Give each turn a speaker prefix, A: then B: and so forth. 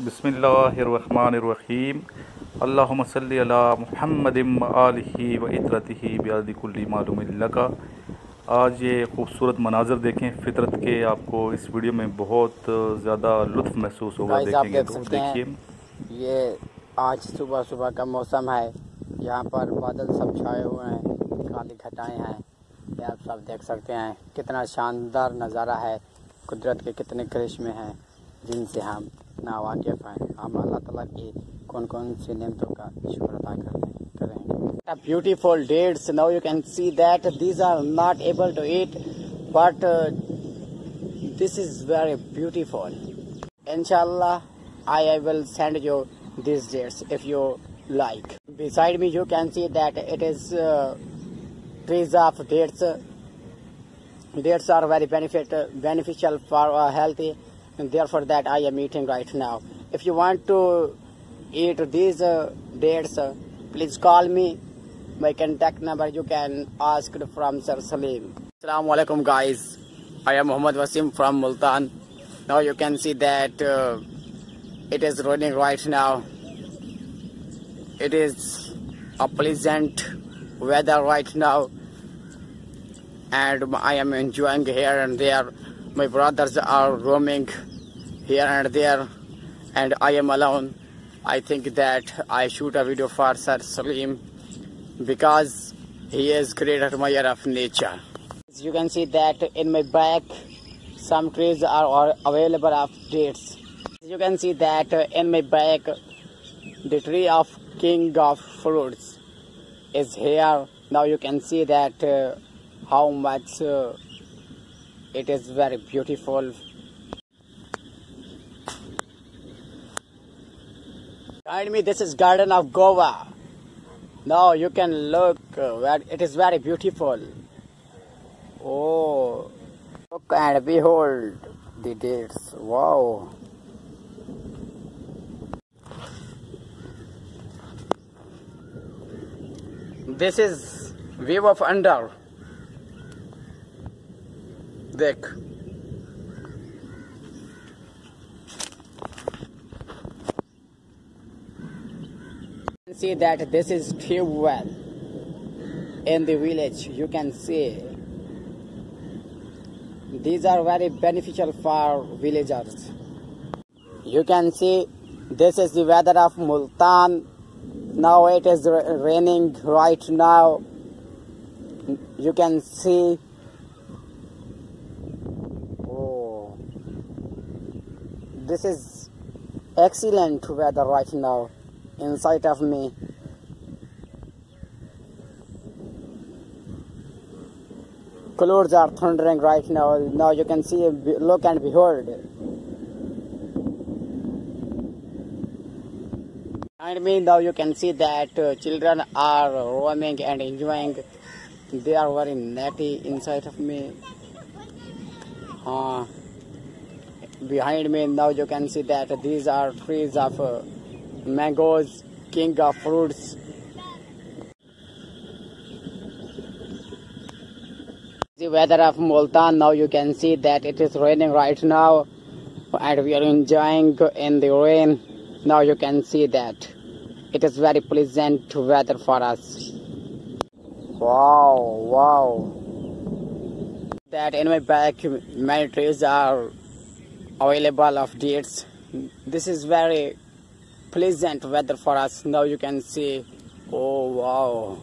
A: बिस्मिल्लाहिर्रहमानिर्रहीम। अल्लाहुम्मा सल्ली अला मुहम्मदिम व आलिहि व इतरतिहि बिअददि कुल्ली मालूमिन लका। आज ये खूबसूरत मनाज़र देखें फितरत के, आपको इस वीडियो में बहुत ज़्यादा लुत्फ़ महसूस होगा। देखेंगे तो देखिए,
B: ये आज सुबह सुबह का मौसम है। यहाँ पर बादल सब छाए हुए हैं, काली घटाएं हैं। ये आप सब देख सकते हैं कितना शानदार नज़ारा है। कुदरत के कितने करिश्मे हैं जिनसे हम नावाकिफ़ हैं। हम अल्लाह ताला की कौन कौन सी नेमतों का शुक्र अदा करेंगे। Beautiful dates, now you can see that these are not able to eat, but this is very beautiful. इंशाल्लाह I will send you these dates if you like. Beside me you can see that it is trees of dates. Dates are very beneficial for healthy, and therefore that I am eating right now. If you want to eat these dates, please call me. My contact number you can ask from Sir Salim. Assalamu alaikum guys. I am Muhammad Wasim from Multan. Now you can see that it is raining right now. It is a pleasant weather right now, and I am enjoying here and there. My brothers are roaming here and there, and I am alone. I think that I shoot a video for Sir Salim because he is great admirer of nature. As you can see that in my back some trees are available of dates. You can see that in my back the tree of king of fruits is here. Now you can see that how much it is very beautiful. Behind me this is garden of Goa. Now you can look where it is very beautiful. Oh, look and behold the dates. Wow. This is view of under. Look. See that this is tube well in the village. You can see these are very beneficial for villagers. You can see this is the weather of Multan. Now it is raining right now. You can see. Oh, this is excellent weather right now inside of me. Clouds are thundering right now. Now you can see, look and behold. Behind me now you can see that children are roaming and enjoying. They are very natty inside of me. Behind me now you can see that these are trees of mangoes, king of fruits. The weather of Multan, now you can see that it is raining right now and we are enjoying in the rain. Now you can see that it is very pleasant weather for us. Wow. That in my back many trees are available of dates. This is very pleasant weather for us. Now you can see. Oh wow.